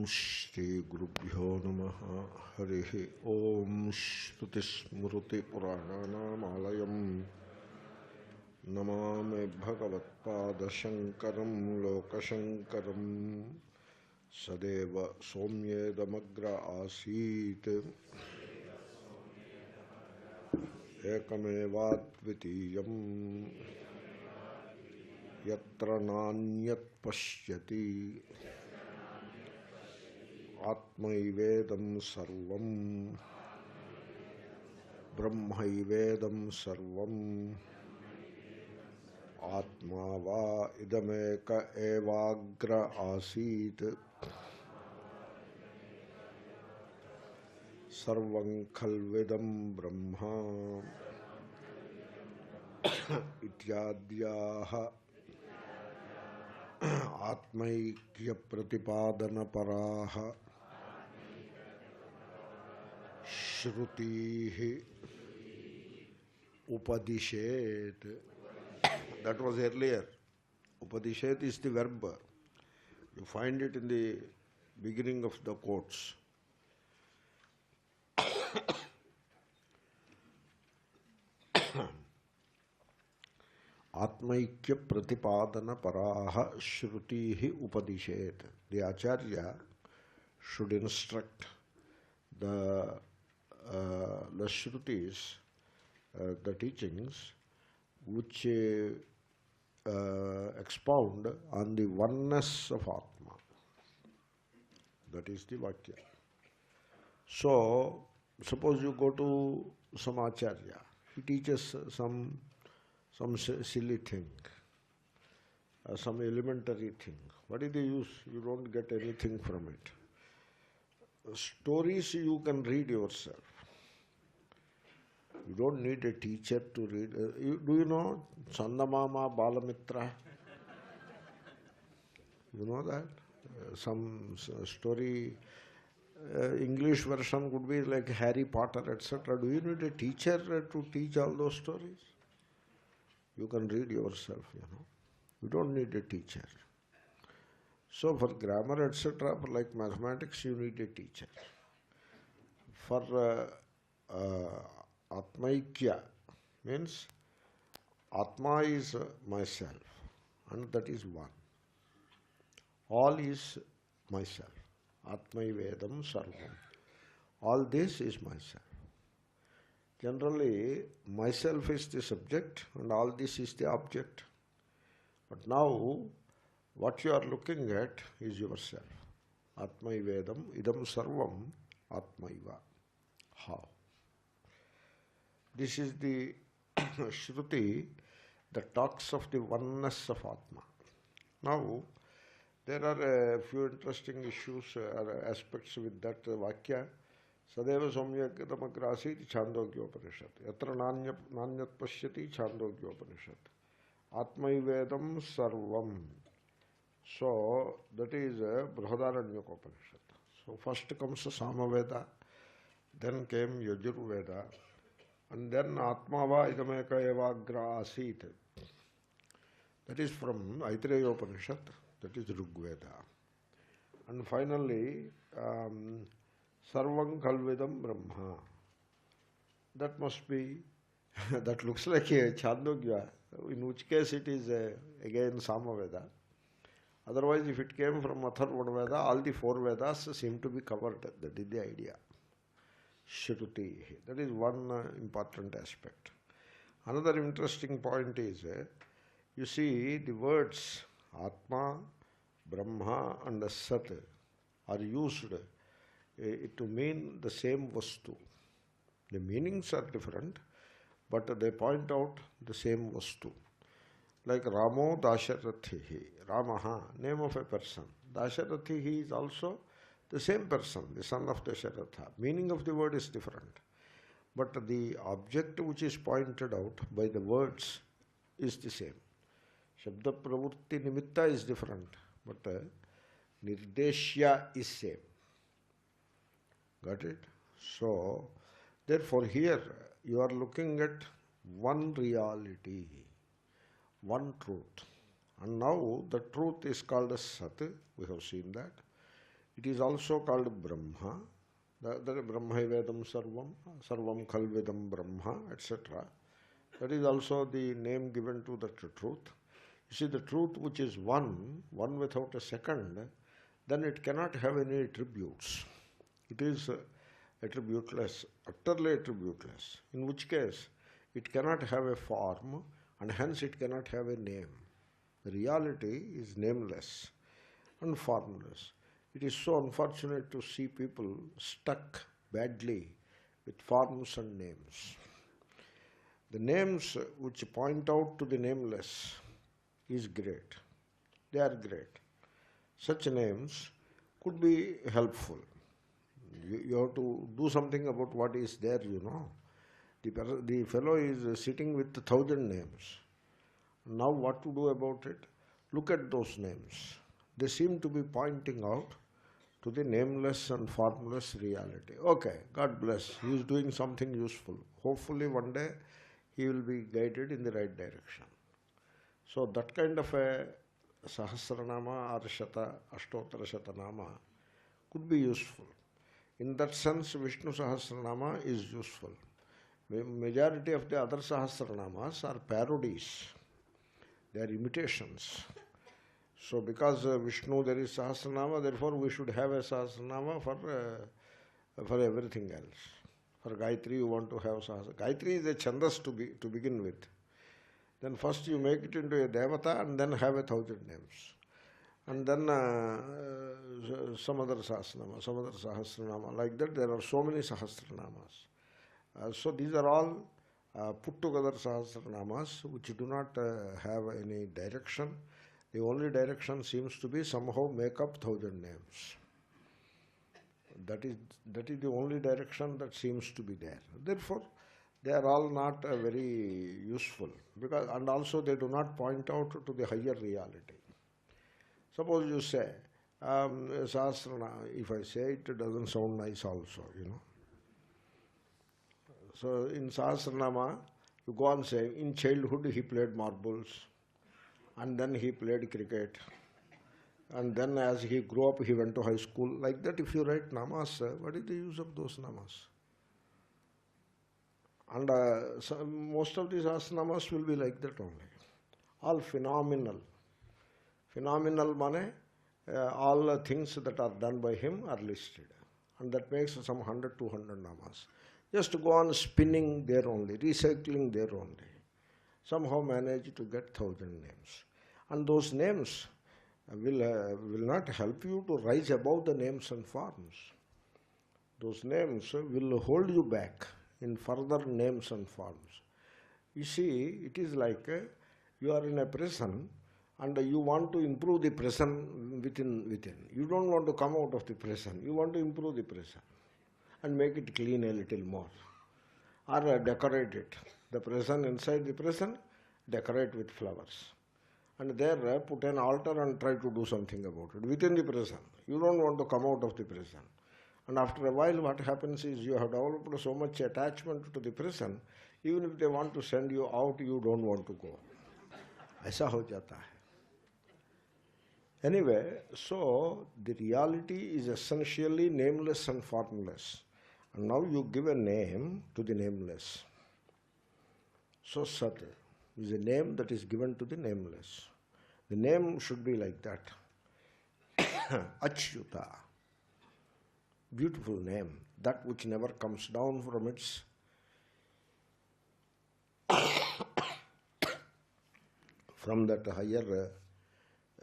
Shri Gurubhyo Namaha Harihi Om Shruti Smruti Purananam Alayam Namame Bhagavatpada Shankaram Lokashankaram Sadeva Somyedamagra Asit Ekamevatvitiyam Yatra Nanyat Pashyati Atmaivedam Sarvam Brahmaivedam Sarvam Atma va idameka evagra asit Sarvam khalvedam Brahma Ityadyaha Atmaikya Pratipadana Paraha Shrutihi Upadeshet. That was earlier. Upadeshet is the verb. You find it in the beginning of the quotes. Atmaikya Pratipadana Paraha Shrutihi Upadeshet. The Acharya should instruct the Shrutis, the teachings, which expound on the oneness of Atma. That is the Vakya. So, suppose you go to some Acharya, he teaches some silly thing, some elementary thing. What is the use? You don't get anything from it. Stories you can read yourself. You don't need a teacher to read. Do you know Chandamama Balamitra? You know that? Some story, English version could be like Harry Potter, etc. Do you need a teacher to teach all those stories? You can read yourself, you know. You don't need a teacher. So for grammar, etc., for like mathematics, you need a teacher. For Atmaikya means Atma is myself, and that is one. All is myself. Atmaivedam sarvam. All this is myself. Generally, myself is the subject and all this is the object. But now, what you are looking at is yourself. Atmaivedam idam sarvam atmaiva. How? This is the Shruti that talks of the oneness of Atma. Now, there are a few interesting issues or aspects with that Vakya. Sadeva Somyakadamagrasiti Chandogyopanishad. Yatra Nanyat Pashyati Chandogyopanishad. Atmaivedam Sarvam. So, that is Brihadaranyukopanishad. So, first comes Samaveda, then came Yajurveda, and then Atmava Idameka Evagra Asit. That is from Aitreya Upanishad, that is Rigveda. And finally, Sarvam Khalvedam Brahma. That must be, that looks like a Chandogya, in which case it is again Samaveda. Otherwise, if it came from Atharvana Veda, all the four Vedas seem to be covered. That is the idea. Shruti. That is one important aspect. Another interesting point is, you see the words Atma, Brahma and Sat are used to mean the same Vastu. The meanings are different, but they point out the same Vastu. Like Ramo Dasharathihi, Ramaha, name of a person. Dasharathihi is also the same person, the son of Dasharatha. Meaning of the word is different. But the object which is pointed out by the words is the same. Shabda Pravurti Nimitta is different, but Nirdeshya is same. Got it? So, therefore here you are looking at one reality, one truth. And now the truth is called as Sat. We have seen that. It is also called Brahma. The Brahma Vedam Sarvam, Sarvam Khalvedam Brahma, etc. That is also the name given to the truth. You see, the truth which is one without a second, then it cannot have any attributes. It is attributeless, utterly attributeless, in which case it cannot have a form and hence it cannot have a name. The reality is nameless and formless. It is so unfortunate to see people stuck badly with forms and names. The names which point out to the nameless is great. They are great. Such names could be helpful. You have to do something about what is there, you know. The fellow is sitting with 1,000 names. Now what to do about it? Look at those names. They seem to be pointing out to the nameless and formless reality. Okay, God bless. He is doing something useful. Hopefully one day he will be guided in the right direction. So that kind of a Sahasranama or Shata, Ashtottara Shatanama could be useful. In that sense, Vishnu Sahasranama is useful. Majority of the other Sahasranamas are parodies. They are imitations. So because Vishnu there is Sahasranama, therefore we should have a Sahasranama for everything else. For Gayatri you want to have Sahasranama. Gayatri is a chandas to begin with. Then first you make it into a Devata and then have 1,000 names. And then some other Sahasranama, some other Sahasranama. Like that there are so many Sahasranamas. So these are all put together Sahasranamas which do not have any direction. The only direction seems to be somehow make up 1,000 names. That is the only direction that seems to be there. Therefore, they are all not very useful, and also they do not point out to the higher reality. Suppose you say, Sahasrana, if I say it, it doesn't sound nice also, you know. So in Sahasranama, you go on saying, in childhood he played marbles, and then he played cricket, and then as he grew up he went to high school. Like that if you write namas, what is the use of those namas? And so most of these asanamas will be like that only. All phenomenal. Phenomenal mane, all things that are done by him are listed. And that makes some 100, 200 namas. Just to go on spinning there only, recycling there only. Somehow manage to get 1,000 names. And those names will not help you to rise above the names and forms. Those names will hold you back in further names and forms. You see, it is like you are in a prison and you want to improve the prison within. You don't want to come out of the prison. You want to improve the prison and make it clean a little more. Or decorate it. The prison, inside the prison, decorate with flowers. And there put an altar and try to do something about it within the prison. You don't want to come out of the prison. And after a while what happens is you have developed so much attachment to the prison, even if they want to send you out, you don't want to go. Aisa ho jata hai. Anyway, so the reality is essentially nameless and formless. And now you give a name to the nameless. So Sat is a name that is given to the nameless. The name should be like that. Achyuta. Beautiful name. That which never comes down from its from that higher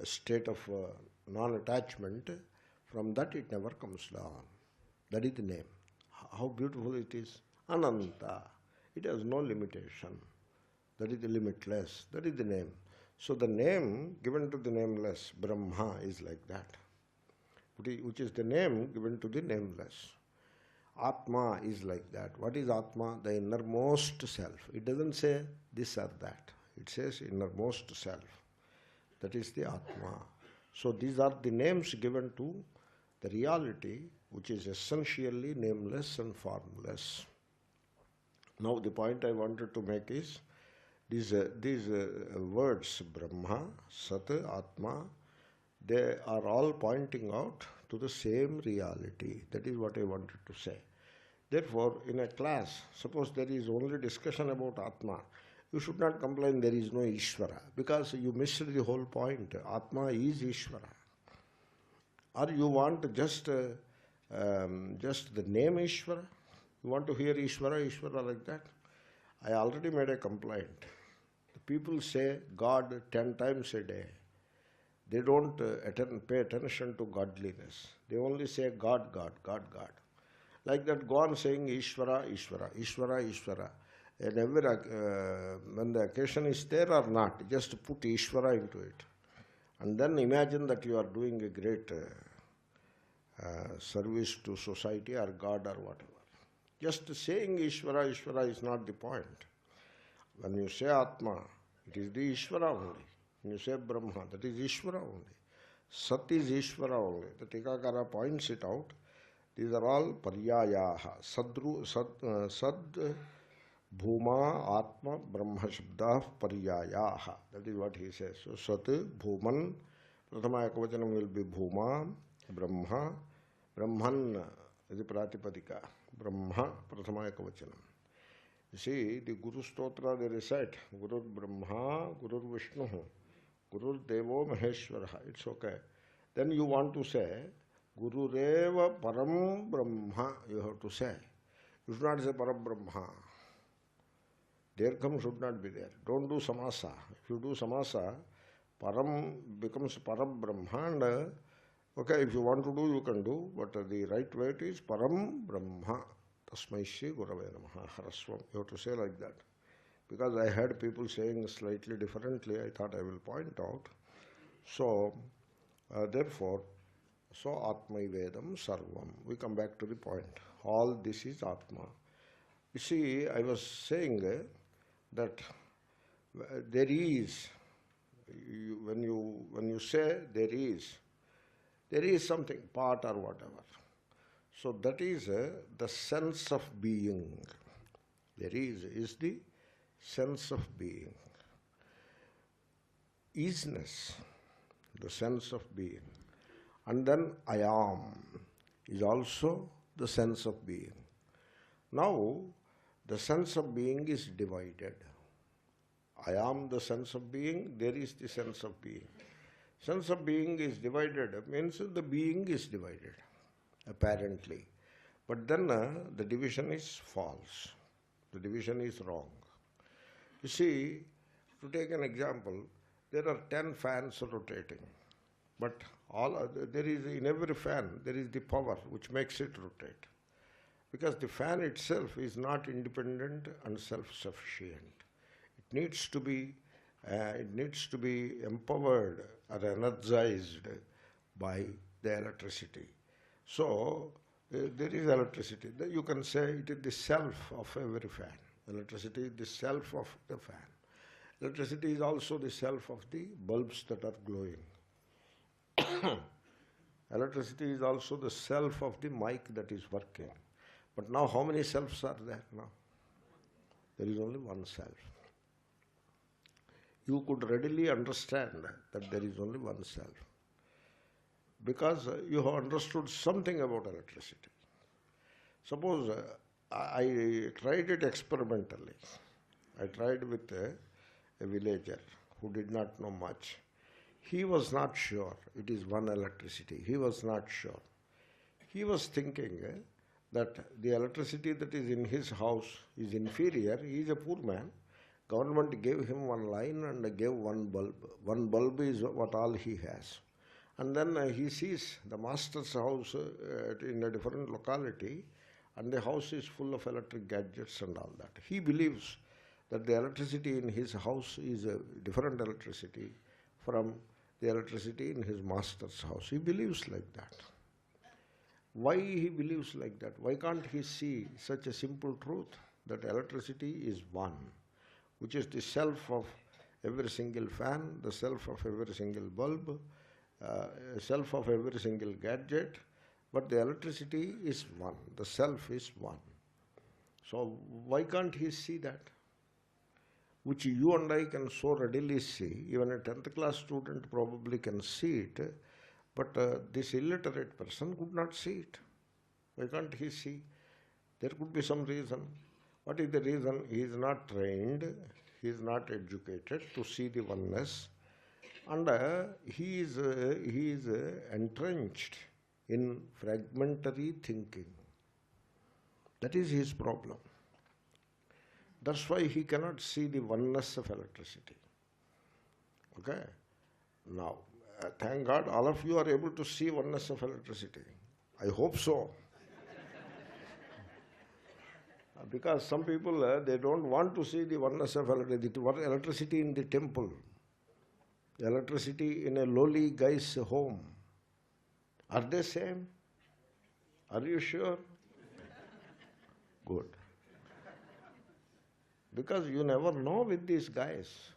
state of non-attachment, from that it never comes down. That is the name. How beautiful it is. Ananta. It has no limitation. That is the limitless. That is the name. So the name given to the nameless, Brahma, is like that, which is the name given to the nameless. Atma is like that. What is Atma? The innermost self. It doesn't say this or that. It says innermost self. That is the Atma. So these are the names given to the reality, which is essentially nameless and formless. Now the point I wanted to make is, these words, Brahma, Sat, Atma, they are all pointing out to the same reality. That is what I wanted to say. Therefore, in a class, suppose there is only discussion about Atma, you should not complain there is no Ishvara, because you missed the whole point. Atma is Ishvara. Or you want just the name Ishvara? You want to hear Ishvara, Ishvara like that? I already made a complaint. The people say God 10 times a day. They don't pay attention to godliness. They only say God, God, God, God. Like that, go on saying Ishvara, Ishvara, Ishvara, Ishvara. And when the occasion is there or not, just put Ishvara into it. And then imagine that you are doing a great service to society or God or whatever. Just saying Ishvara, Ishvara is not the point. When you say Atma, it is the Ishvara only. When you say Brahma, that is Ishvara only. Sat is Ishvara only. The Tikakara points it out. These are all paryayaha. Sad bhuma atma brahma shabdah paryayaha. That is what he says. So sat bhuman, prathama ekavachanam will be bhuma, brahma, brahman is the pratipadika. Brahma, prathama ekavachanam. You see, the Guru Stotra they recite Guru Brahma, Guru Vishnu, Guru Devo Maheshwara. It's okay. Then you want to say Guru Reva Param Brahma, you have to say. You should not say Param Brahma. Dirgham should not be there. Don't do samasa. If you do samasa, Param becomes Param Brahma, and okay, if you want to do, you can do, but the right way it is Param Brahma. Tasmai Shri Gurave Namaha Saraswathi. You have to say like that. Because I heard people saying slightly differently, I thought I will point out. So, therefore, so Atmai Vedam Sarvam. We come back to the point. All this is Atma. You see, I was saying that there is, when you say there is something, part or whatever. So that is the sense of being. There is the sense of being. Isness, the sense of being. And then I am is also the sense of being. Now, the sense of being is divided. I am the sense of being, there is the sense of being. Sense of being is divided, means the being is divided, apparently. But then the division is false. The division is wrong. You see, to take an example, there are 10 fans rotating. But there is, in every fan, there is the power which makes it rotate. Because the fan itself is not independent and self-sufficient. It needs to be empowered or energized by the electricity. So there is electricity. You can say it is the self of every fan. Electricity is the self of the fan. Electricity is also the self of the bulbs that are glowing. Electricity is also the self of the mic that is working. But now how many selves are there now? There is only one self. You could readily understand that there is only one self, because you have understood something about electricity. Suppose I tried it experimentally. I tried with a villager who did not know much. He was not sure it is one electricity. He was not sure. He was thinking that the electricity that is in his house is inferior. He is a poor man. Government gave him one line and gave one bulb. One bulb is what all he has. And then he sees the master's house in a different locality, and the house is full of electric gadgets and all that. He believes that the electricity in his house is a different electricity from the electricity in his master's house. He believes like that. Why he believes like that? Why can't he see such a simple truth that electricity is one, which is the self of every single fan, the self of every single bulb, self of every single gadget, but the electricity is one, the self is one. So why can't he see that? Which you and I can so readily see. Even a 10th class student probably can see it, But this illiterate person could not see it. Why can't he see? There could be some reason. What is the reason? He is not trained, he is not educated to see the oneness, and he is entrenched in fragmentary thinking. That is his problem. That's why he cannot see the oneness of electricity. Okay? Now, thank God all of you are able to see oneness of electricity. I hope so. Because some people, they don't want to see the oneness of electricity in the temple, electricity in a lowly guy's home. Are they same? Are you sure? Good. Because you never know with these guys.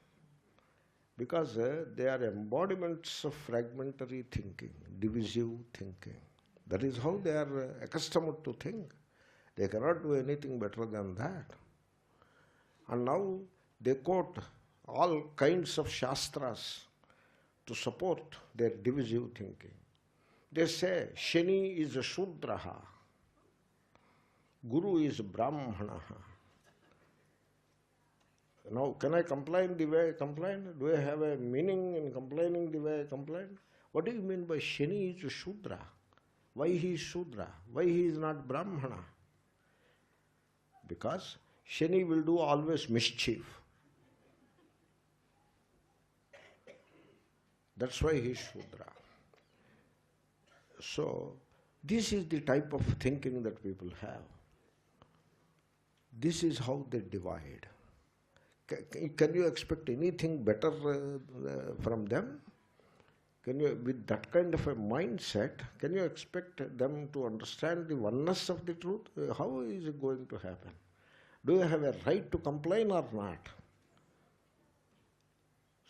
Because they are embodiments of fragmentary thinking, divisive thinking. That is how they are accustomed to think. They cannot do anything better than that. And now they quote all kinds of shastras to support their divisive thinking. They say, Shani is Shudraha, Guru is Brahmanaha. Now, can I complain the way I complain? Do I have a meaning in complaining the way I complain? What do you mean by Shani is Shudra? Why he is Shudra? Why he is not Brahmana? Because Shani will do always mischief. That's why he is Shudra. So, this is the type of thinking that people have. This is how they divide. Can you expect anything better from them? Can you, with that kind of a mindset, can you expect them to understand the oneness of the truth? How is it going to happen? Do you have a right to complain or not?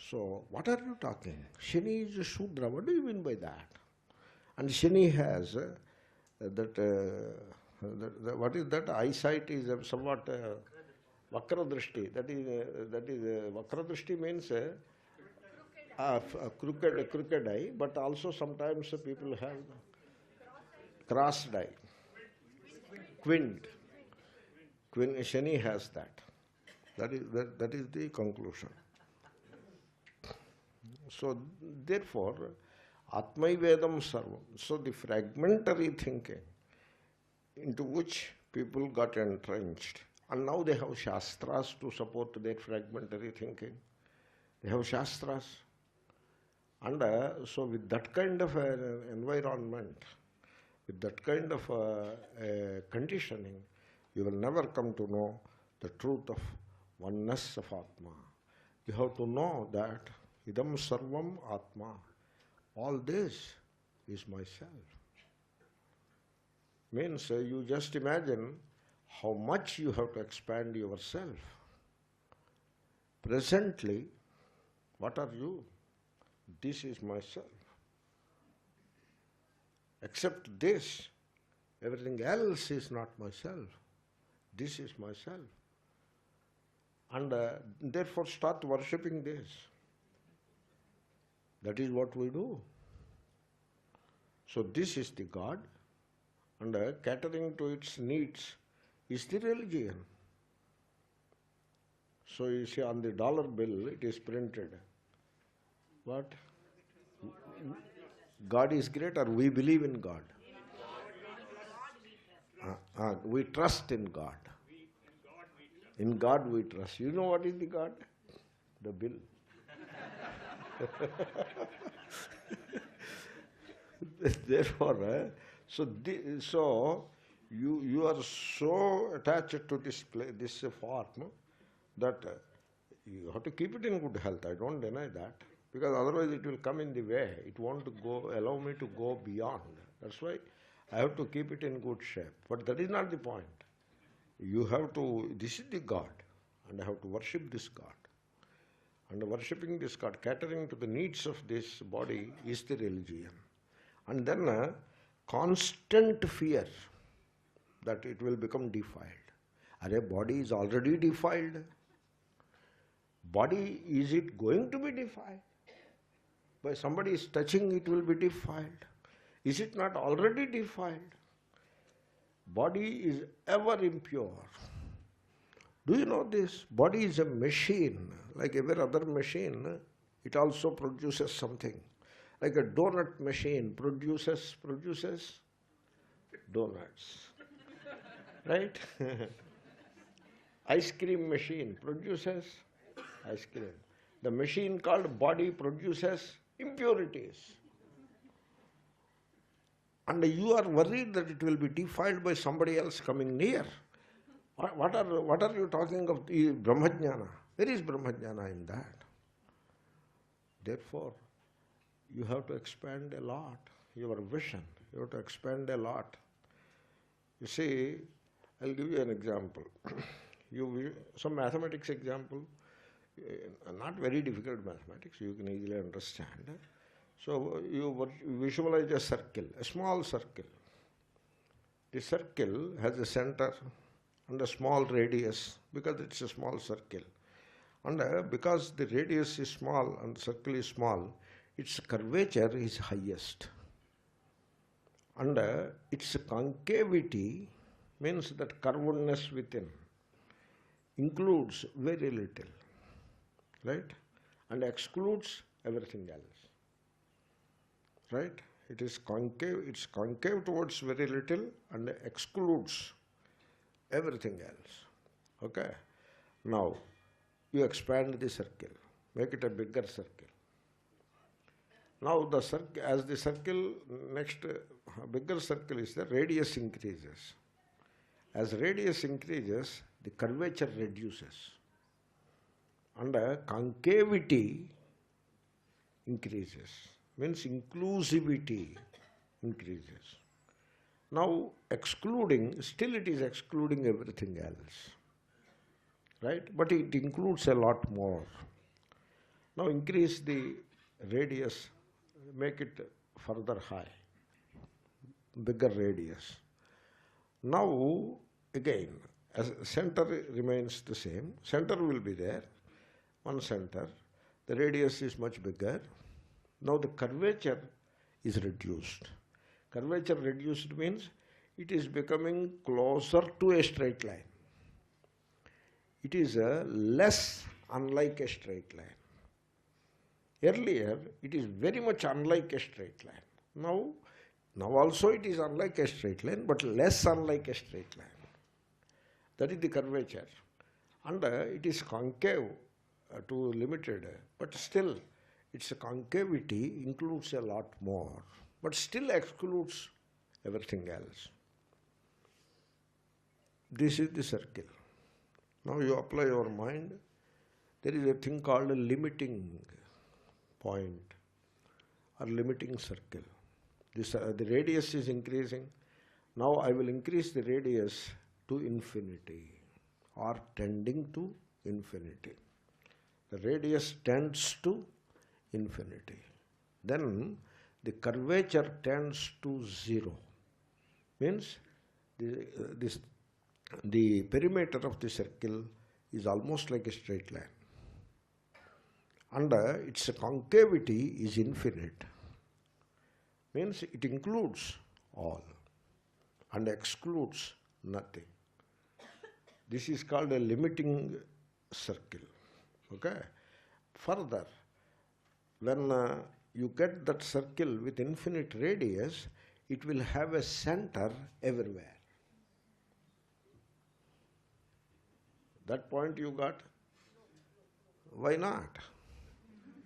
So, what are you talking? Shani is a Shudra. What do you mean by that? And Shani has what is that? Eyesight is somewhat Vakra Drishti. That is Vakra Drishti means a crooked eye, but also sometimes people have crossed eye. Quint. Shani has that. That is the conclusion. So, therefore, Atmai Vedam Sarvam. So, the fragmentary thinking into which people got entrenched. And now they have Shastras to support their fragmentary thinking. They have Shastras. And so with that kind of an environment, with that kind of conditioning, you will never come to know the truth of oneness of Atma. You have to know that Idam Sarvam Atma. All this is myself. Means you just imagine how much you have to expand yourself. Presently, what are you? This is myself. Except this, everything else is not myself. This is myself. And therefore start worshipping this. That is what we do. So this is the God, and catering to its needs is the religion. So you see on the dollar bill it is printed. What? God is great, or we believe in God? We trust in God. In God we trust. You know what is the God? The bill. Therefore, so you are so attached to this form that you have to keep it in good health. I don't deny that, because otherwise it will come in the way. It won't allow me to go beyond. That's why I have to keep it in good shape. But that is not the point. You have to, this is the God, and I have to worship this God. And worshipping this God, catering to the needs of this body is the religion. And then constant fear that it will become defiled. Our body is already defiled. Body, is it going to be defiled? By somebody is touching, it will be defiled. Is it not already defiled? Body is ever impure. Do you know this? Body is a machine. Like every other machine, it also produces something. Like a donut machine produces donuts. Right? Ice cream machine produces ice cream. The machine called body produces impurities. And you are worried that it will be defiled by somebody else coming near. What are you talking of? Brahmajnana. There is Brahmajnana in that. Therefore, you have to expand a lot your vision. You have to expand a lot. You see, I'll give you an example. Some mathematics example, not very difficult mathematics, you can easily understand. So you visualize a circle, a small circle. The circle has a center and a small radius because it's a small circle. And because the radius is small and the circle is small, its curvature is highest. And its concavity means that curvedness within includes very little, right? And excludes everything else, right? It is concave, it's concave towards very little and excludes everything else, okay? Now, you expand the circle, make it a bigger circle. Now, as the circle, next bigger circle is the radius increases. As radius increases, the curvature reduces and concavity increases, means inclusivity increases. Now, still it is excluding everything else, right? But it includes a lot more. Now, increase the radius, make it further high, bigger radius. Now, again, as center remains the same, center will be there, one center, the radius is much bigger. Now the curvature is reduced. Curvature reduced means it is becoming closer to a straight line. It is less unlike a straight line. Earlier, it is very much unlike a straight line. Now also it is unlike a straight line, but less unlike a straight line. That is the curvature. And it is concave to limited, but still its concavity includes a lot more, but still excludes everything else. This is the circle. Now you apply your mind. There is a thing called a limiting point or limiting circle. The radius is increasing. Now I will increase the radius to infinity or tending to infinity. The radius tends to infinity. Then the curvature tends to 0. Means the perimeter of the circle is almost like a straight line. And its concavity is infinite. Means it includes all and excludes nothing. This is called a limiting circle. Okay? Further, when you get that circle with infinite radius, it will have a center everywhere. That point you got? Why not?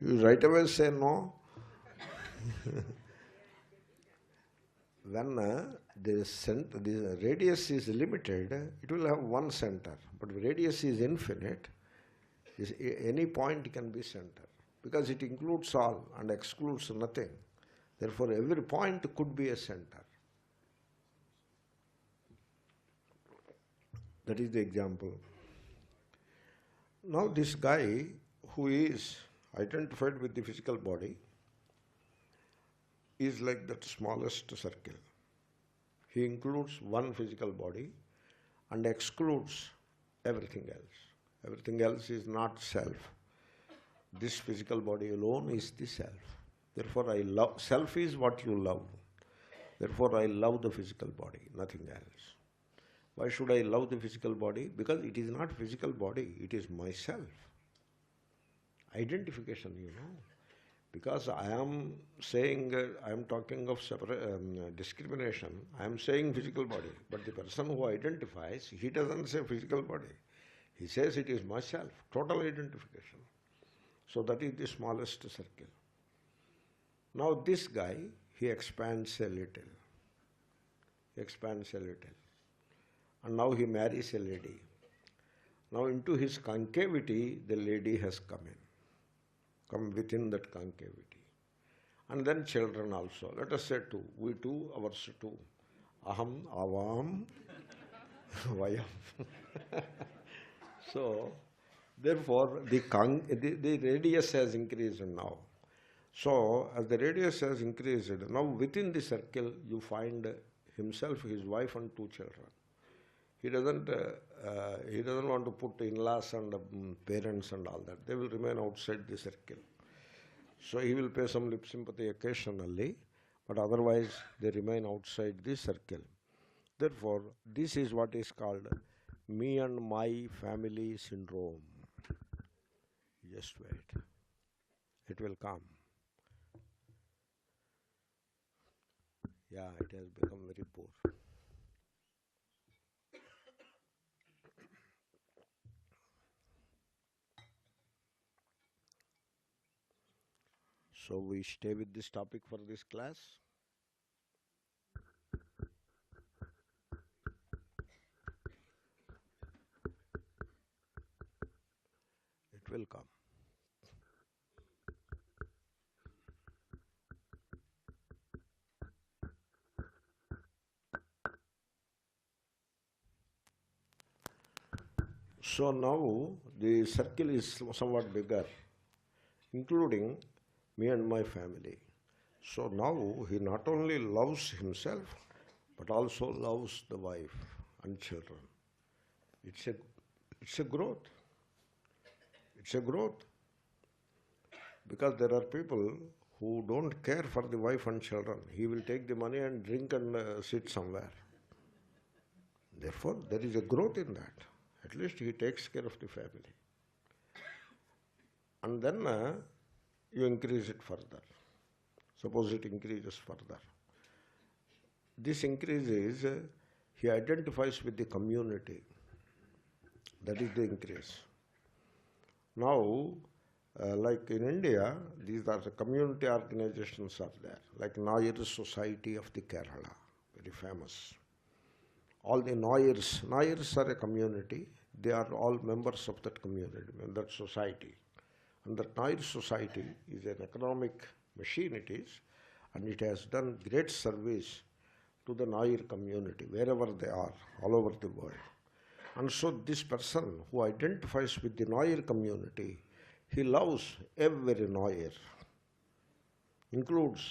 You right away say no. When the radius is limited, it will have one center. But the radius is infinite, any point can be center. Because it includes all and excludes nothing. Therefore, every point could be a center. That is the example. Now this guy who is identified with the physical body is like that smallest circle. He includes one physical body and excludes everything else. Everything else is not self. This physical body alone is the self. Therefore I love, self is what you love. Therefore I love the physical body, nothing else. Why should I love the physical body? Because it is not physical body, it is myself. Identification, you know. Because I am saying, I am talking of discrimination, I am saying physical body. But the person who identifies, he doesn't say physical body. He says it is myself, total identification. So that is the smallest circle. Now this guy, he expands a little. He expands a little. And now he marries a lady. Now into his concavity, the lady has come in. Come within that concavity. And then children also. Let us say two. We two, ours two. Aham, avam, vayam. So, therefore, the radius has increased now. So, as the radius has increased, now within the circle you find himself, his wife and two children. He doesn't want to put in-laws and parents and all that. They will remain outside the circle. So he will pay some lip sympathy occasionally, but otherwise they remain outside the circle. Therefore, this is what is called me and my family syndrome. Just wait. It will come. Yeah, it has become very poor. So we stay with this topic for this class. It will come. So now the circle is somewhat bigger, including me and my family. So now he not only loves himself, but also loves the wife and children. It's a growth. It's a growth. Because there are people who don't care for the wife and children. He will take the money and drink and sit somewhere. Therefore, there is a growth in that. At least he takes care of the family. And then you increase it further. Suppose it increases further. This increases, he identifies with the community. That is the increase. Now, like in India, these are the community organizations are there, like Nayar Society of the Kerala, very famous. All the Nayars are a community. They are all members of that community, that society. And that Nayar society is an economic machine it is, and it has done great service to the Nayar community, wherever they are, all over the world. And so this person who identifies with the Nayar community, he loves every Nayar, includes,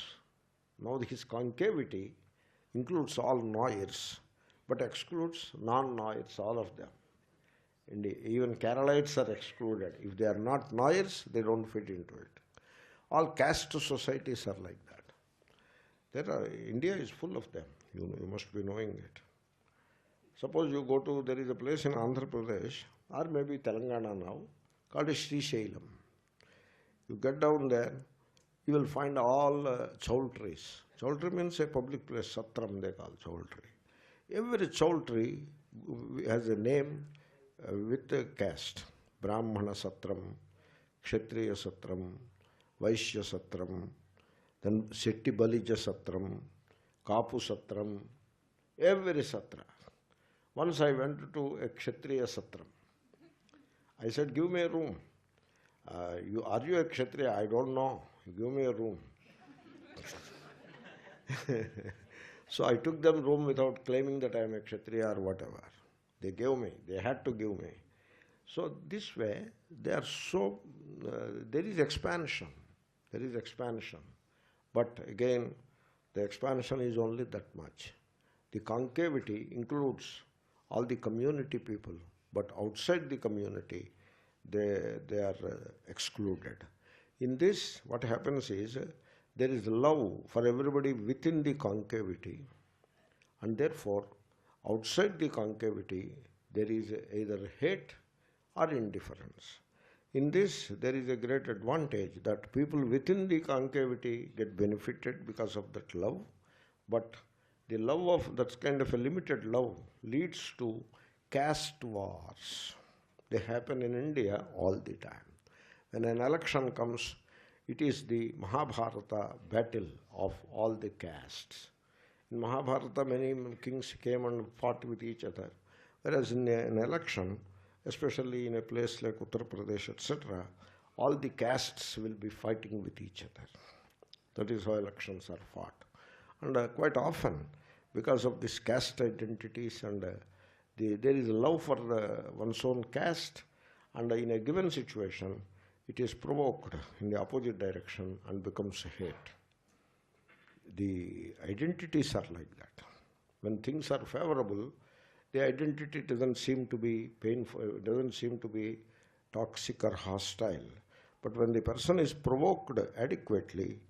now his concavity includes all Nayars, but excludes non-Nayars, all of them. Even Keralites are excluded. If they are not Nayars, they don't fit into it. All caste societies are like that. India is full of them. You must be knowing it. Suppose you go to, there is a place in Andhra Pradesh, or maybe Telangana now, called Srisailam. You get down there, you will find all chaul trees. Chaul tree means a public place, satram they call chaul tree. Every chaul tree has a name with a caste. Brahmana satram, Kshatriya satram, Vaishya satram, then Setti Balija satram, Kapu satram, every satra. Once I went to a Kshatriya satram. I said, give me a room. Are you a Kshatriya? I don't know. Give me a room. So I took them room without claiming that I am a Kshatriya or whatever. They gave me. They had to give me. So this way, they are so, there is expansion. There is expansion. But again, the expansion is only that much. The concavity includes all the community people, but outside the community, they are excluded. In this, what happens is, there is love for everybody within the concavity, and therefore outside the concavity there is either hate or indifference. In this, there is a great advantage that people within the concavity get benefited because of that love, but the love of that kind of a limited love leads to caste wars. They happen in India all the time. When an election comes, it is the Mahabharata battle of all the castes. In Mahabharata, many kings came and fought with each other, whereas in an election, especially in a place like Uttar Pradesh, etc., all the castes will be fighting with each other. That is how elections are fought. And quite often, because of this caste identities and there is love for one's own caste, and in a given situation, it is provoked in the opposite direction and becomes hate. The identities are like that. When things are favorable, the identity doesn't seem to be painful, doesn't seem to be toxic or hostile. But when the person is provoked adequately,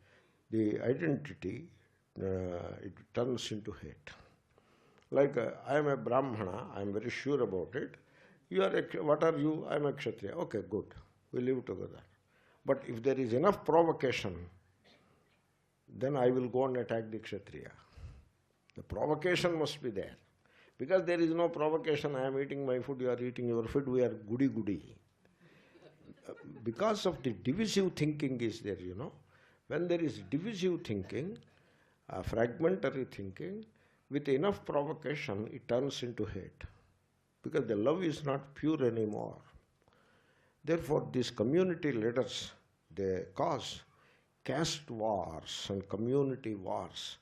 the identity, it turns into hate. Like, I am a Brahmana, I am very sure about it. You are what are you? I am a Kshatriya. Okay, good. We live together. But if there is enough provocation, then I will go and attack the Kshatriya. The provocation must be there. Because there is no provocation, I am eating my food, you are eating your food, we are goody-goody. Because of the divisive thinking is there, you know. When there is divisive thinking, fragmentary thinking, with enough provocation, it turns into hate. Because the love is not pure anymore. Therefore, these community leaders, they cause caste wars and community wars,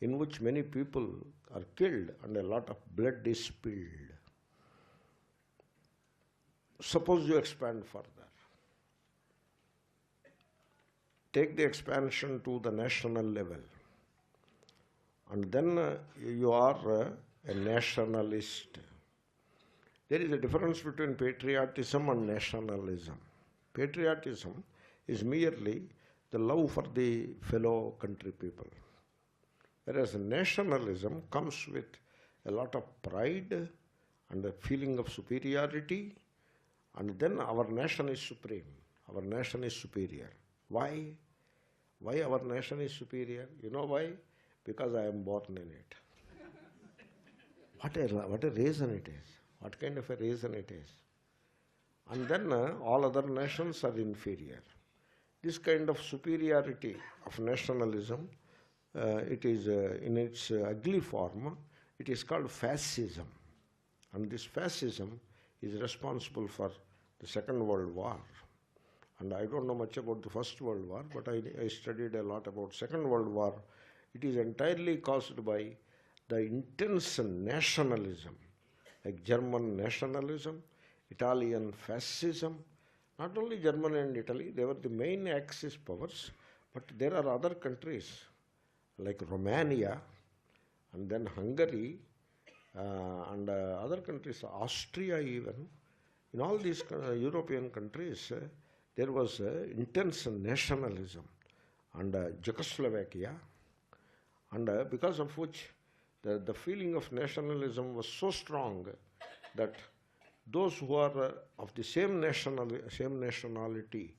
in which many people are killed and a lot of blood is spilled. Suppose you expand further. Take the expansion to the national level. And then you are a nationalist. There is a difference between patriotism and nationalism. Patriotism is merely the love for the fellow country people. Whereas nationalism comes with a lot of pride and a feeling of superiority, and then our nation is supreme, our nation is superior. Why? Why our nation is superior? You know why? Because I am born in it. What a reason it is. What kind of a reason it is. And then all other nations are inferior. This kind of superiority of nationalism, it is in its ugly form, it is called fascism. And this fascism is responsible for the Second World War. And I don't know much about the First World War, but I studied a lot about Second World War. It is entirely caused by the intense nationalism, like German nationalism, Italian fascism. Not only Germany and Italy, they were the main Axis powers, but there are other countries like Romania, and then Hungary, and other countries, Austria even. In all these European countries, there was intense nationalism, and Czechoslovakia, and because of which the feeling of nationalism was so strong that those who are of the same nationality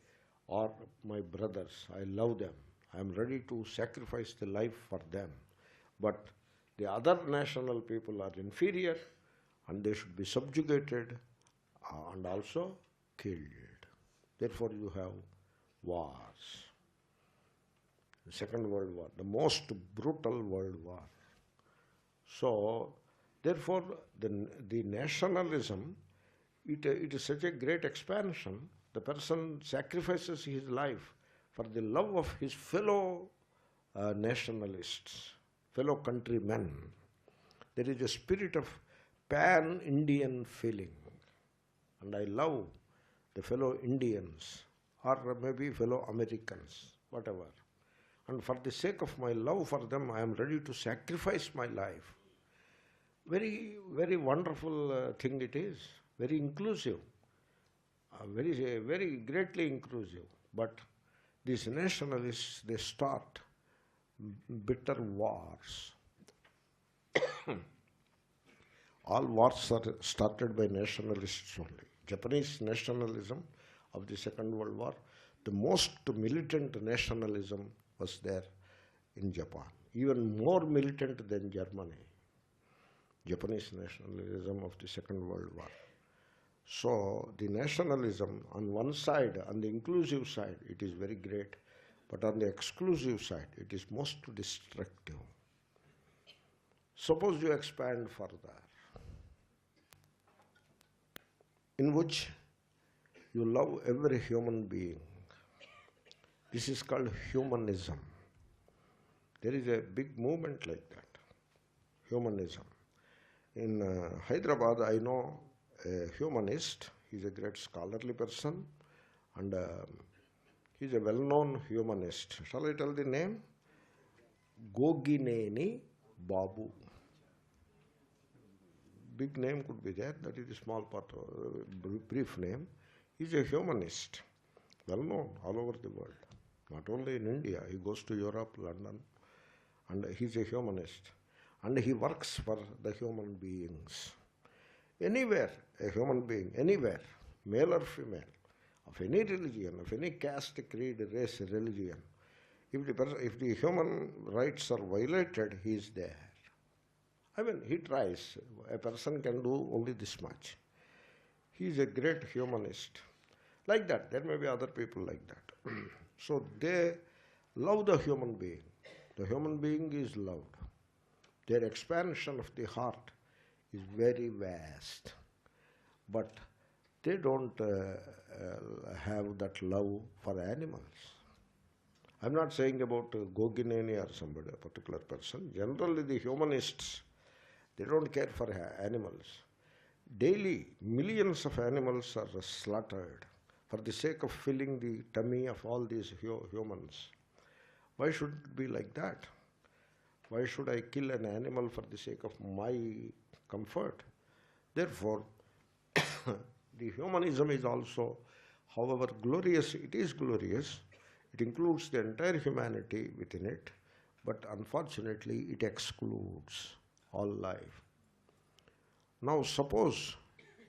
are my brothers. I love them. I am ready to sacrifice the life for them. But the other national people are inferior, and they should be subjugated and also killed. Therefore you have wars. The Second World War, the most brutal world war. So, therefore, the nationalism, it is such a great expansion. The person sacrifices his life for the love of his fellow nationalists, fellow countrymen. There is a spirit of pan-Indian feeling. And I love the fellow Indians, or maybe fellow Americans, whatever. And for the sake of my love for them, I am ready to sacrifice my life. Very, very wonderful thing it is. Very inclusive. Very greatly inclusive. But these nationalists, they start bitter wars. All wars are started by nationalists only. Japanese nationalism of the Second World War, the most militant nationalism was there in Japan, even more militant than Germany. Japanese nationalism of the Second World War. So the nationalism on one side, on the inclusive side, it is very great, but on the exclusive side, it is most destructive. Suppose you expand further, in which you love every human being. This is called humanism. There is a big movement like that, humanism. In Hyderabad, I know a humanist. He's a great scholarly person, and he's a well-known humanist. Shall I tell the name? Gogineni Babu. Big name could be there, that is a small part, brief name. He's a humanist, well-known all over the world. Not only in India, he goes to Europe, London, and he's a humanist. And he works for the human beings. Anywhere, a human being, anywhere, male or female, of any religion, of any caste, creed, race, religion, if the human rights are violated, he is there. I mean, he tries. A person can do only this much. He is a great humanist. Like that, there may be other people like that. So they love the human being. The human being is loved. Their expansion of the heart is very vast. But they don't have that love for animals. I'm not saying about Gogineni or somebody, a particular person. Generally, the humanists, they don't care for animals. Daily, millions of animals are slaughtered for the sake of filling the tummy of all these humans. Why should it be like that? Why should I kill an animal for the sake of my comfort? Therefore, the humanism is also, however glorious it is glorious, it includes the entire humanity within it, but unfortunately it excludes all life. Now suppose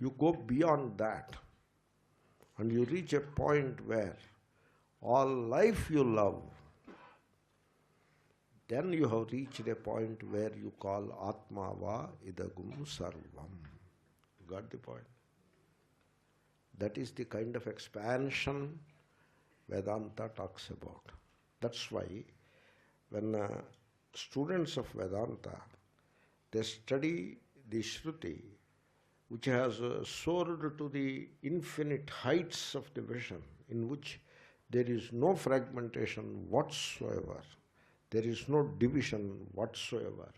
you go beyond that and you reach a point where all life you love, then you have reached a point where you call Atmava idagum sarvam. You got the point? That is the kind of expansion Vedanta talks about. That's why when students of Vedanta, they study the Shruti, which has soared to the infinite heights of the vision, in which there is no fragmentation whatsoever, there is no division whatsoever.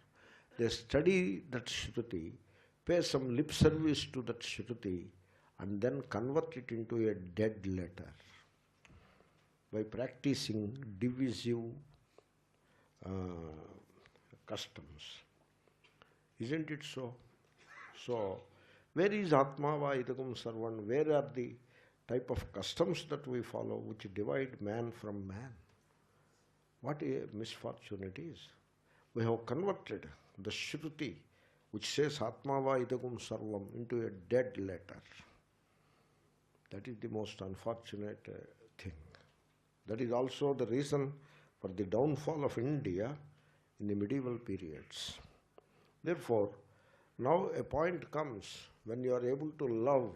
They study that Shruti, pay some lip service to that Shruti, and then convert it into a dead letter by practicing divisive customs. Isn't it so? So, where is Atmava idagam sarvan? Where are the type of customs that we follow which divide man from man? What a misfortune it is. We have converted the Shruti, which says Atmava idagam sarvam, into a dead letter. That is the most unfortunate thing. That is also the reason for the downfall of India in the medieval periods. Therefore, now a point comes when you are able to love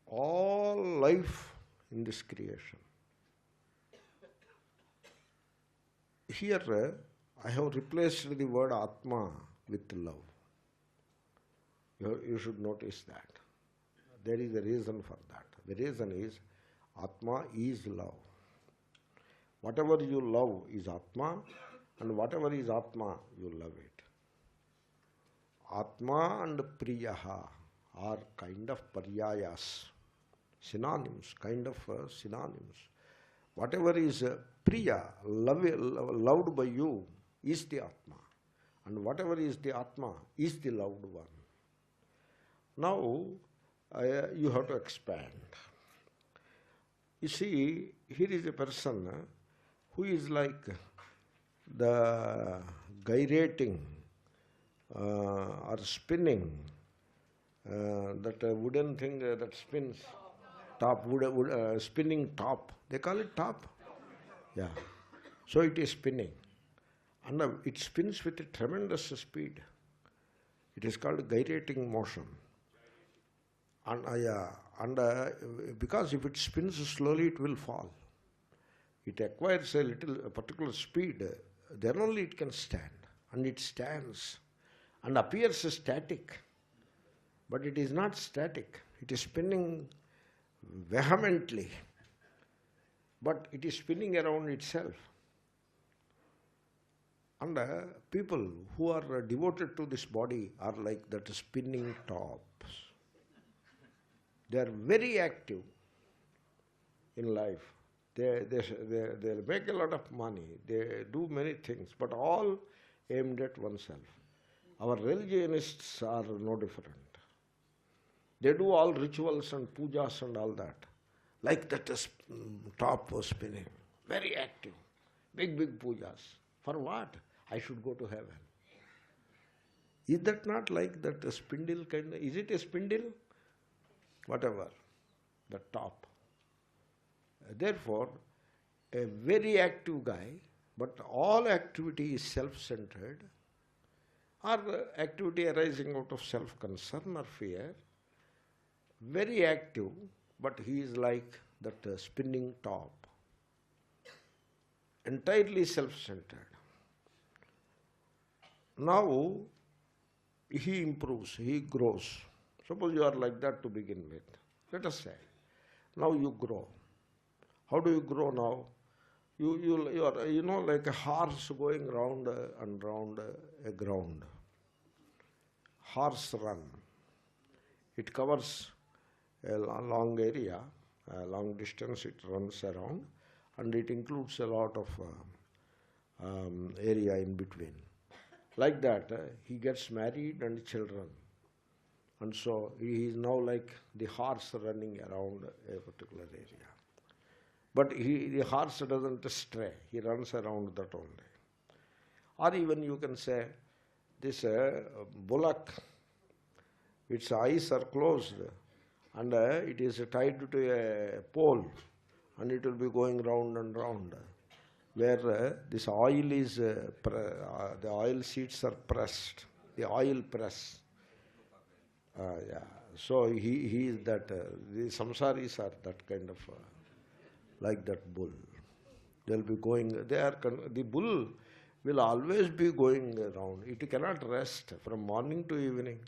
all life in this creation. Here, I have replaced the word Atma with love. You should notice that. There is a reason for that. The reason is Atma is love. Whatever you love is Atma, and whatever is Atma, you love it. Atma and Priyaha are kind of paryayas, synonyms, kind of synonyms. Whatever is Priya, loved by you, is the Atma. And whatever is the Atma is the loved one. Now, you have to expand. You see, here is a person who is like the gyrating or spinning, that wooden thing that spins, top, spinning top. They call it top? Yeah. So it is spinning. And it spins with a tremendous speed. It is called gyrating motion. And because if it spins slowly, it will fall. It acquires a particular speed, then only it can stand. And it stands and appears static. But it is not static. It is spinning vehemently. But it is spinning around itself. And people who are devoted to this body are like that spinning tops. They are very active in life. They make a lot of money. They do many things, but all aimed at oneself. Our religionists are no different. They do all rituals and pujas and all that. Like that top was spinning. Very active. Big pujas. For what? I should go to heaven. Is that not like that spindle kind of? Is it a spindle? Whatever. The top. Therefore, a very active guy, but all activity is self-centered, or activity arising out of self-concern or fear, very active, but he is like that spinning top, entirely self-centered. Now, he improves, he grows. Suppose you are like that to begin with. Let us say. Now you grow. How do you grow now? You are, like a horse going round and round a ground. Horse run. It covers a long area, a long distance it runs around, and it includes a lot of area in between. Like that, he gets married and children. And so he is now like the horse running around a particular area. But the horse doesn't stray. He runs around that only. Or even you can say, this bullock, its eyes are closed and it is tied to a pole and it will be going round and round. Where this oil is, the oil seeds are pressed, the oil press. So he is that, the samsaris are that kind of, like that bull. They'll be going, the bull will always be going around. It cannot rest from morning to evening.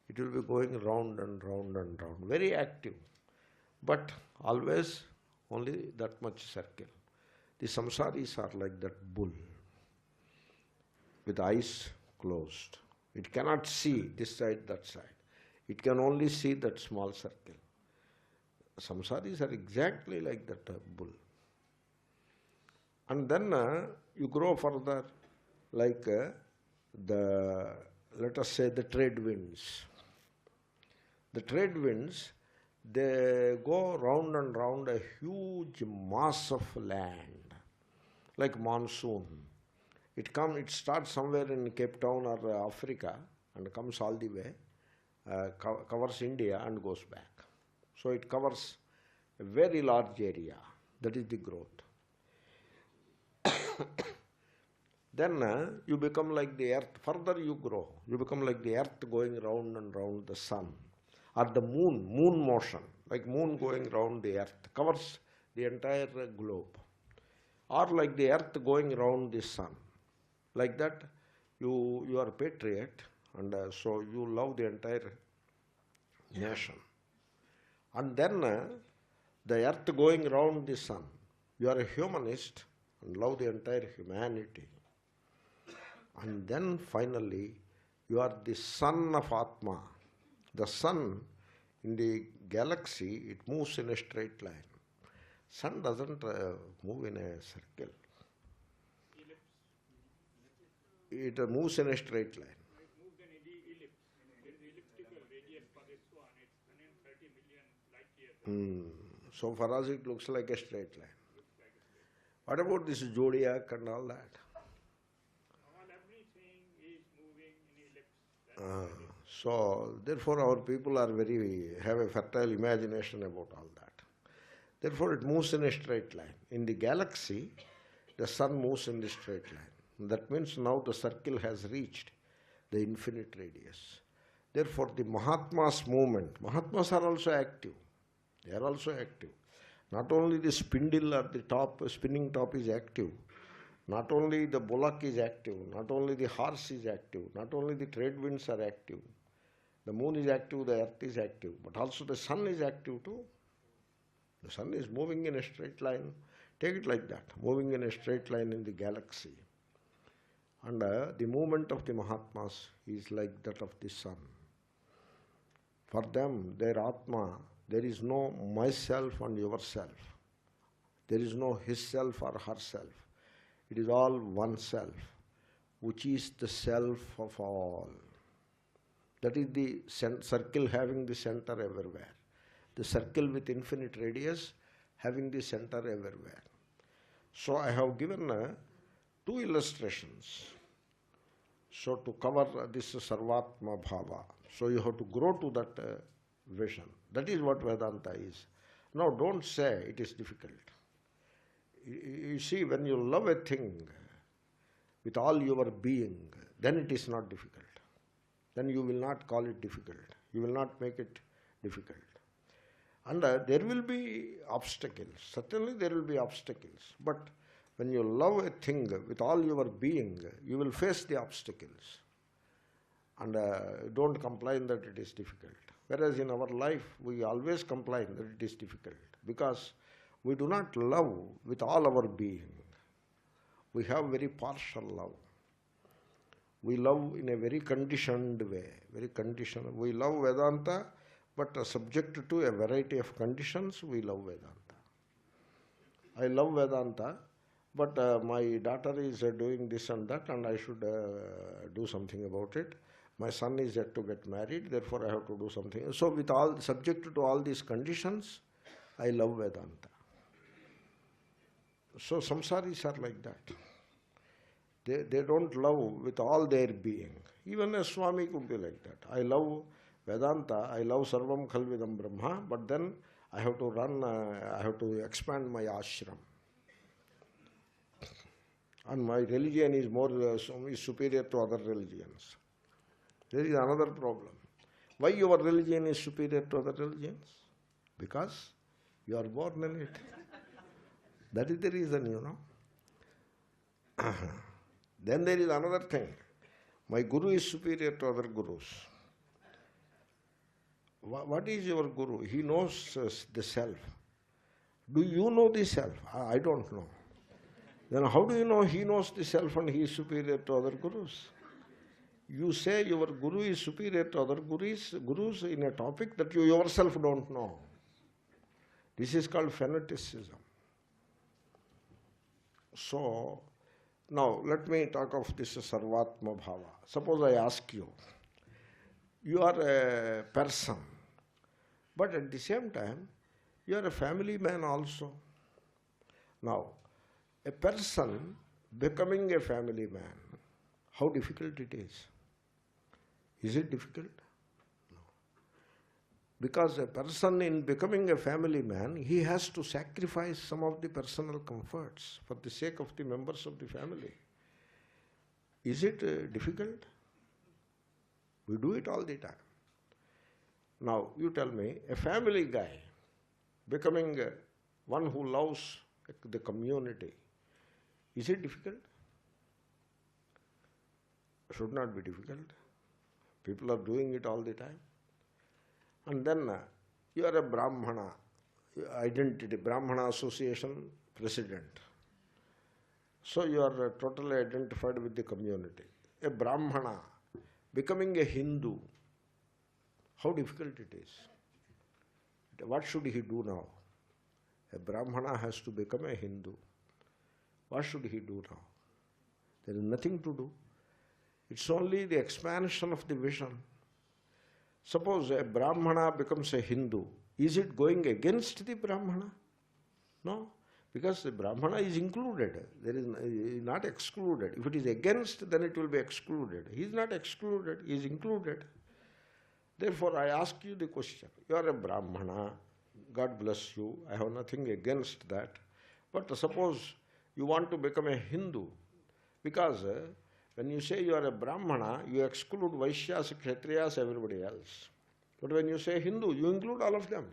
It will be going round and round and round. Very active. But always only that much circle. The samsaris are like that bull with eyes closed. It cannot see this side, that side. It can only see that small circle. Samsaris are exactly like that bull. And then you grow further like let us say the trade winds. The trade winds, they go round and round a huge mass of land, like monsoon. It starts somewhere in Cape Town or Africa and comes all the way, covers India and goes back. So it covers a very large area. That is the growth. Then you become like the earth. Further you grow. You become like the earth going round and round the sun. Or the moon motion. Like moon going round the earth. Covers the entire globe. Or like the earth going round the sun. Like that, you are a patriot. And so you love the entire nation. And then the earth going round the sun. You are a humanist and love the entire humanity. And then finally, you are the son of Atma. The sun in the galaxy, it moves in a straight line. Sun doesn't move in a circle. It moves in a straight line. So for us it looks like a straight line. What about this zodiac and all that? Uh, so therefore our people are have a fertile imagination about all that. Therefore it moves in a straight line. In the galaxy, the sun moves in the straight line. That means now the circle has reached the infinite radius. Therefore the Mahatmas movement, Mahatmas are also active. They are also active. Not only the spindle or the spinning top is active, not only the bullock is active, not only the horse is active, not only the trade winds are active, the moon is active, the earth is active, but also the sun is active too. The sun is moving in a straight line. Take it like that, moving in a straight line in the galaxy. And the movement of the Mahatmas is like that of the sun. For them, their Atma, there is no myself and yourself. There is no his self or herself. It is all one self, which is the self of all. That is the circle having the center everywhere. The circle with infinite radius having the center everywhere. So I have given two illustrations. So to cover this Sarvatma Bhava. So you have to grow to that vision. That is what Vedanta is. Now don't say it is difficult. You see, when you love a thing with all your being, then it is not difficult. Then you will not call it difficult. You will not make it difficult. And there will be obstacles. Certainly there will be obstacles. But when you love a thing with all your being, you will face the obstacles. And don't complain that it is difficult. Whereas in our life, we always complain that it is difficult. Because we do not love with all our being. We have very partial love. We love in a very conditioned way. Very conditioned. We love Vedanta, but subject to a variety of conditions, we love Vedanta. I love Vedanta, but my daughter is doing this and that, and I should do something about it. My son is yet to get married, therefore I have to do something. So with all, subject to all these conditions, I love Vedanta. So samsaris are like that. They don't love with all their being. Even a Swami could be like that. I love Vedanta, I love Sarvam Khalvidam Brahma, but then I have to run, I have to expand my ashram. And my religion is is superior to other religions. There is another problem. Why your religion is superior to other religions? Because you are born in it. That is the reason, you know. Then there is another thing. My guru is superior to other gurus. What is your guru? He knows the self. Do you know the self? I don't know. Then how do you know he knows the self and he is superior to other gurus? You say your guru is superior to other gurus in a topic that you yourself don't know. This is called fanaticism. So, now let me talk of this Sarvatma Bhava. Suppose I ask you, you are a person, but at the same time, you are a family man also. Now, a person becoming a family man, how difficult it is? Is it difficult? No. Because a person in becoming a family man, he has to sacrifice some of the personal comforts for the sake of the members of the family. Is it difficult? We do it all the time. Now, you tell me, a family guy becoming one who loves the community, is it difficult? Should not be difficult. People are doing it all the time. And then you are a Brahmana, identity, Brahmana Association president. So you are totally identified with the community. A Brahmana becoming a Hindu, how difficult it is. What should he do now? A Brahmana has to become a Hindu. What should he do now? There is nothing to do. It's only the expansion of the vision. Suppose a Brahmana becomes a Hindu. Is it going against the Brahmana? No. Because the Brahmana is included. There is not excluded. If it is against, then it will be excluded. He is not excluded, he is included. Therefore, I ask you the question. You are a Brahmana. God bless you. I have nothing against that. But suppose you want to become a Hindu, because when you say you are a Brahmana, you exclude Vaishyas, Kshatriyas, everybody else. But when you say Hindu, you include all of them.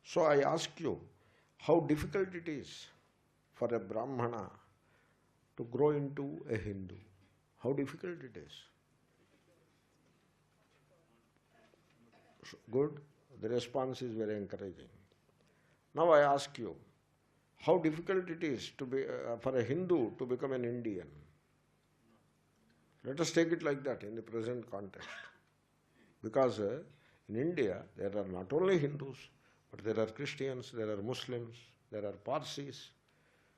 So I ask you, how difficult it is for a Brahmana to grow into a Hindu. How difficult it is. Good. The response is very encouraging. Now I ask you, how difficult it is to be for a Hindu to become an Indian. Let us take it like that in the present context. Because in India, there are not only Hindus, but there are Christians, there are Muslims, there are Parsis,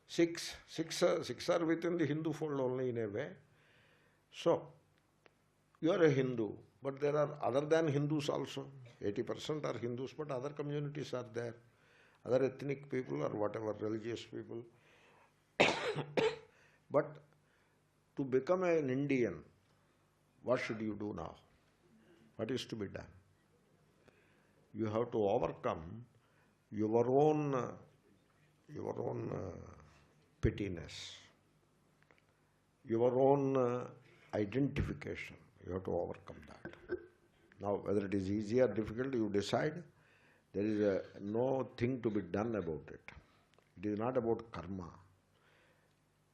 Sikhs. Sikhs are within the Hindu fold only in a way. So, you are a Hindu, but there are other than Hindus also. 80% are Hindus, but other communities are there. Other ethnic people or whatever, religious people. But to become an Indian, what should you do now? What is to be done? You have to overcome your own pettiness, your own identification. You have to overcome that. Now, whether it is easy or difficult, you decide. There is no thing to be done about it. It is not about karma.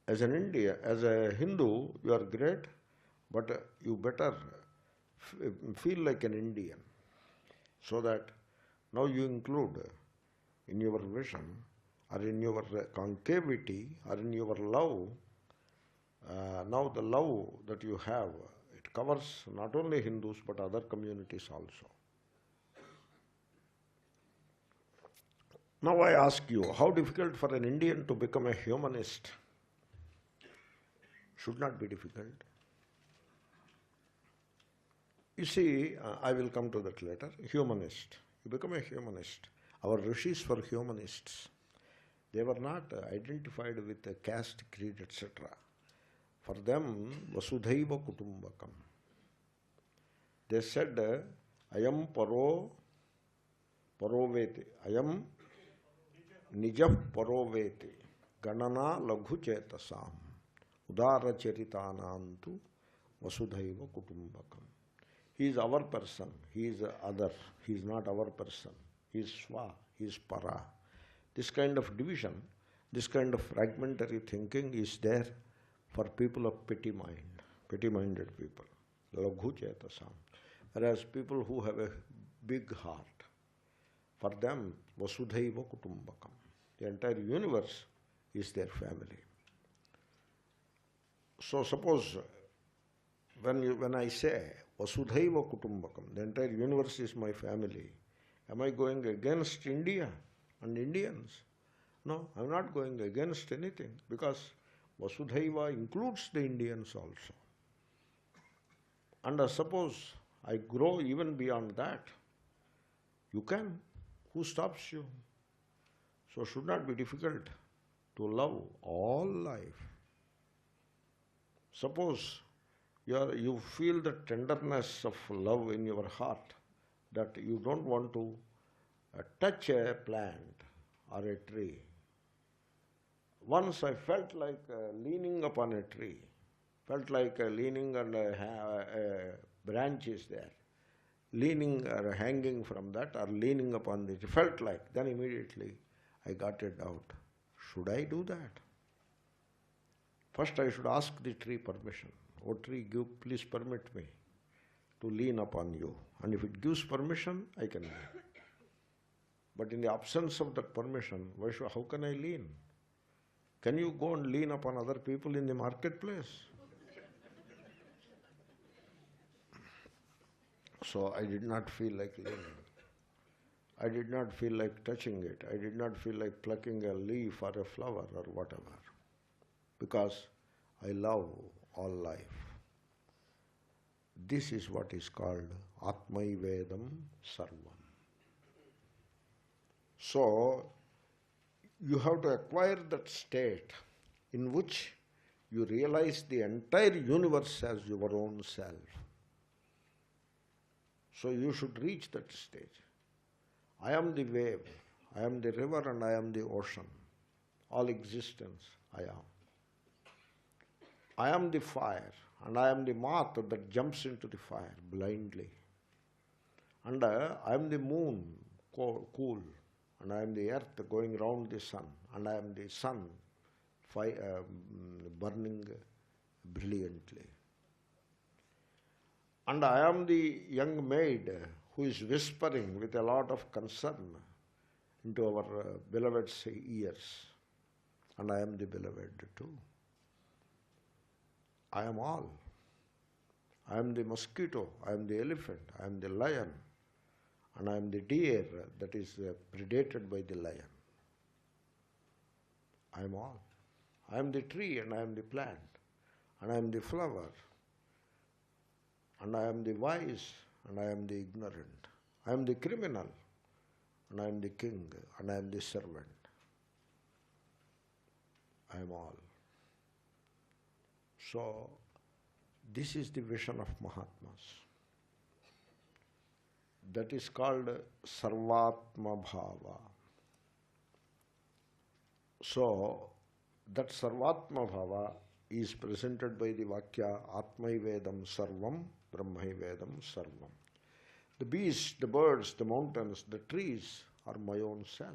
As an Indian, as a Hindu, you are great, but you better feel like an Indian, so that now you include in your vision or in your concavity or in your love, now the love that you have, it covers not only Hindus but other communities also. Now I ask you, how difficult for an Indian to become a humanist? Should not be difficult. You see, I will come to that later. Humanist. You become a humanist. Our rishis were humanists. They were not identified with a caste, creed, etc. For them, Vasudhaiva Kutumbakam. They said, Ayam paro paroveti. Ayam nijah paroveti. Ganana laghu chetasam. Udara cheritanantu Vasudhaiva Kutumbakam. He is our person, he is other, he is not our person, he is swa, he is para. This kind of division, this kind of fragmentary thinking is there for people of petty mind, petty-minded people, laghu chetasam. Whereas people who have a big heart, for them, Vasudhaiva Kutumbakam. The entire universe is their family. So suppose when I say Vasudhaiva Kutumbakam, the entire universe is my family, am I going against India and Indians? No, I am not going against anything, because Vasudhaiva includes the Indians also. And suppose I grow even beyond that, you can. Who stops you? So it should not be difficult to love all life. Suppose you feel the tenderness of love in your heart, that you don't want to touch a plant or a tree. Once I felt like leaning upon a tree, felt like leaning and a branch is there, leaning or hanging from that or leaning upon it, felt like, then immediately I got a doubt. Should I do that? First I should ask the tree permission. Oh tree, please permit me to lean upon you. And if it gives permission, I can lean. But in the absence of that permission, how can I lean? Can you go and lean upon other people in the marketplace? So I did not feel like leaning. I did not feel like touching it. I did not feel like plucking a leaf or a flower or whatever. Because I love all life. This is what is called Atmaivedam Sarvam. So, You have to acquire that state in which you realize the entire universe as your own self. So you should reach that stage. I am the wave, I am the river, and I am the ocean. All existence, I am. I am the fire, and I am the moth that jumps into the fire blindly. And I am the moon, cool, and I am the earth going round the sun, and I am the sun burning brilliantly. And I am the young maid who is whispering with a lot of concern into our beloved's ears. And I am the beloved too. I am all. I am the mosquito, I am the elephant, I am the lion, and I am the deer that is predated by the lion. I am all. I am the tree and I am the plant, and I am the flower, and I am the wise and I am the ignorant. I am the criminal and I am the king and I am the servant. I am all. So, this is the vision of Mahatmas. That is called Sarvatma Bhava. So, that Sarvatma Bhava is presented by the Vakya Atmaivedam Sarvam, Brahmaivedam Sarvam. The beasts, the birds, the mountains, the trees are my own self.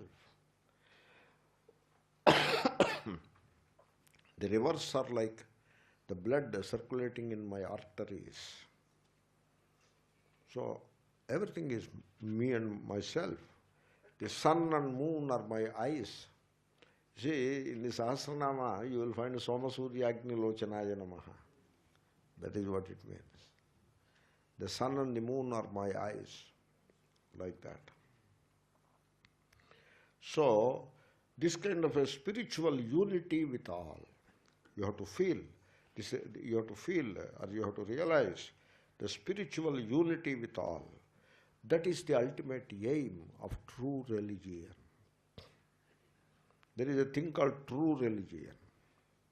The rivers are like the blood circulating in my arteries. So, everything is me and myself. The sun and moon are my eyes. See, in the Sahasranama, you will find Soma Surya Agni Lochanaya Namaha. That is what it means. The sun and the moon are my eyes, like that. So, this kind of a spiritual unity with all, you have to feel. You have to feel or you have to realize the spiritual unity with all. That is the ultimate aim of true religion. There is a thing called true religion.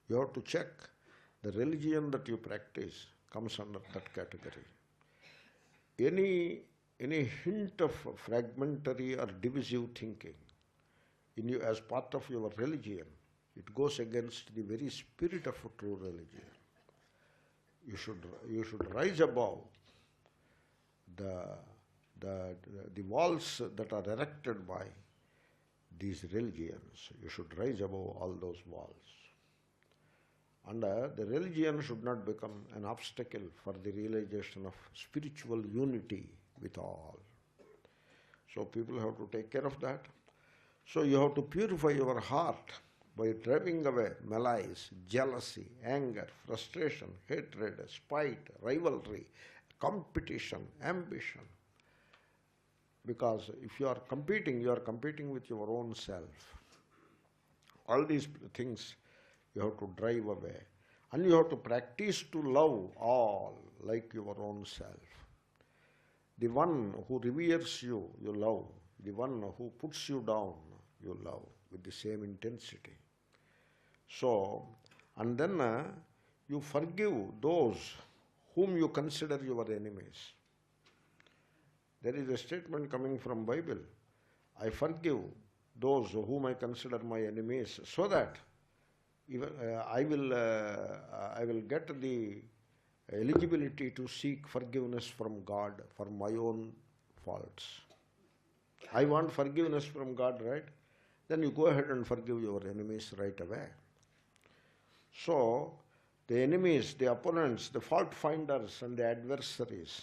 You have to check. The religion that you practice comes under that category. Any hint of fragmentary or divisive thinking in you as part of your religion, it goes against the very spirit of a true religion. You should rise above the walls that are erected by these religions. You should rise above all those walls. And the religion should not become an obstacle for the realization of spiritual unity with all. So people have to take care of that. So you have to purify your heart by driving away malice, jealousy, anger, frustration, hatred, spite, rivalry, competition, ambition. Because if you are competing with your own self. All these things you have to drive away. And you have to practice to love all like your own self. The one who reveres you, you love. The one who puts you down, you love with the same intensity. So, and then you forgive those whom you consider your enemies. There is a statement coming from Bible. I forgive those whom I consider my enemies, so that even, I will get the eligibility to seek forgiveness from God for my own faults. I want forgiveness from God, right? Then you go ahead and forgive your enemies right away. So, the enemies, the opponents, the fault finders and the adversaries,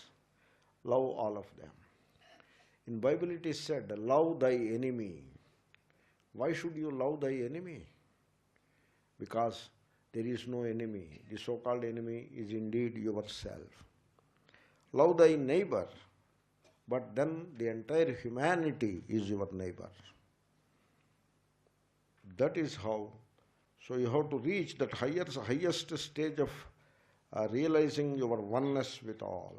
love all of them. In Bible it is said, love thy enemy. Why should you love thy enemy? Because there is no enemy. The so-called enemy is indeed yourself. Love thy neighbor, but then the entire humanity is your neighbor. That is how. So you have to reach that highest stage of realizing your oneness with all.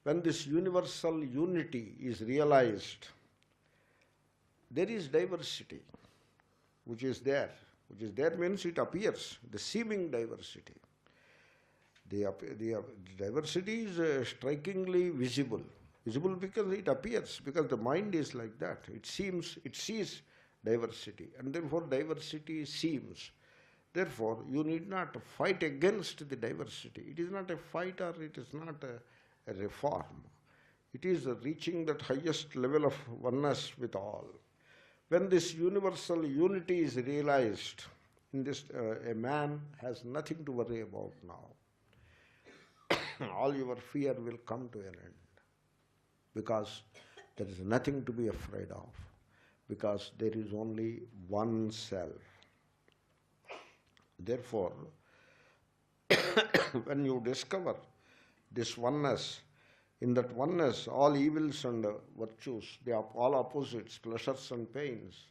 When this universal unity is realized, there is diversity. which is there. Which is there means it appears, the seeming diversity. The diversity is strikingly visible. Visible because it appears, because the mind is like that. It sees diversity, and therefore diversity seems. Therefore, you need not fight against the diversity. It is not a fight or it is not a reform. It is reaching that highest level of oneness with all. When this universal unity is realized, in this, a man has nothing to worry about now. All your fear will come to an end, because there is nothing to be afraid of, because there is only one self. Therefore, when you discover this oneness, in that oneness, all evils and virtues, all opposites, pleasures and pains,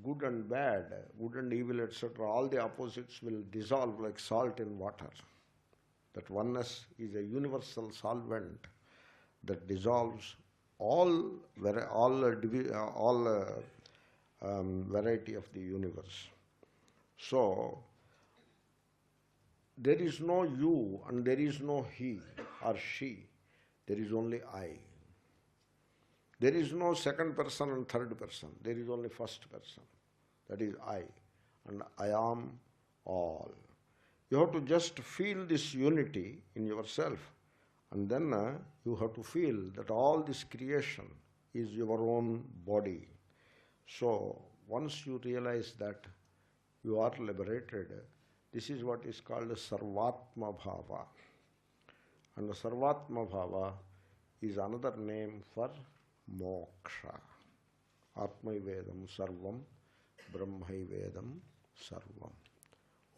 good and bad, good and evil, etc., all the opposites will dissolve like salt in water. That oneness is a universal solvent that dissolves all variety of the universe. So, there is no you and there is no he or she. There is only I. There is no second person and third person. There is only first person. That is I. And I am all. You have to just feel this unity in yourself. And then you have to feel that all this creation is your own body. So, once you realize that you are liberated, this is what is called Sarvatma Bhava. And the Sarvatma Bhava is another name for moksha. Atmaivedam Sarvam, Brahmaivedam Sarvam.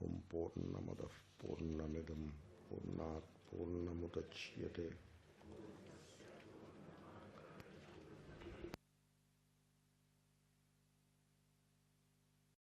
Om Purnamadav Purnamidam Purnat Purnamudachyate